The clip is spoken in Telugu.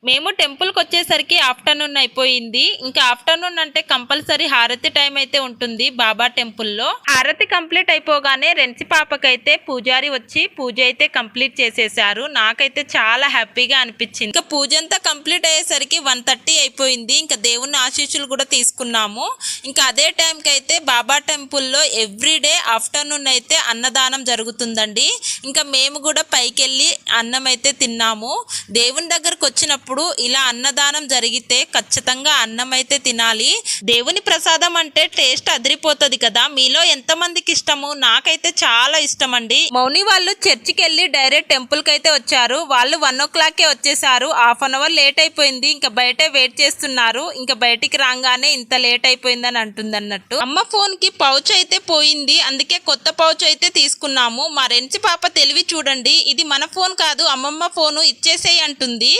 మేము టెంపుల్కి వచ్చేసరికి ఆఫ్టర్నూన్ అయిపోయింది. ఇంకా ఆఫ్టర్నూన్ అంటే కంపల్సరీ హారతి టైం అయితే ఉంటుంది బాబా టెంపుల్లో. హారతి కంప్లీట్ అయిపోగానే రెంచి పాపకైతే పూజారి వచ్చి పూజ అయితే కంప్లీట్ చేసేసారు. నాకైతే చాలా హ్యాపీగా అనిపించింది. ఇంకా పూజ అంతా కంప్లీట్ అయ్యేసరికి 1:30 అయిపోయింది. ఇంకా దేవుని ఆశీస్సులు కూడా తీసుకున్నాము. ఇంకా అదే టైంకి అయితే బాబా టెంపుల్లో ఎవ్రీడే ఆఫ్టర్నూన్ అయితే అన్నదానం జరుగుతుందండి. ఇంకా మేము కూడా పైకి వెళ్ళి అన్నం అయితే తిన్నాము. దేవుని దగ్గరకు వచ్చినప్పుడు ఇలా అన్నదానం జరిగితే ఖచ్చితంగా అన్నం అయితే తినాలి. దేవుని ప్రసాదం అంటే టేస్ట్ అదిరిపోతుంది కదా. మీలో ఎంత మందికి ఇష్టము? నాకైతే చాలా ఇష్టం అండి. మౌని వాళ్ళు చర్చికి వెళ్ళి డైరెక్ట్ టెంపుల్ కి అయితే వచ్చారు. వాళ్ళు 1 o'clock వచ్చేసారు. హాఫ్ అన్ అవర్ లేట్ అయిపోయింది. ఇంకా బయటే వెయిట్ చేస్తున్నారు. ఇంకా బయటికి రాగానే ఇంత లేట్ అయిపోయిందని అంటుంది అన్నట్టు. అమ్మ ఫోన్ కి పౌచ్ అయితే పోయింది. అందుకే కొత్త పౌచ్ అయితే తీసుకున్నాము. మా రెంచి పాప తెలివి చూడండి. ఇది మన ఫోన్ కాదు, అమ్మమ్మ ఫోను ఇచ్చేసేయి అంటుంది.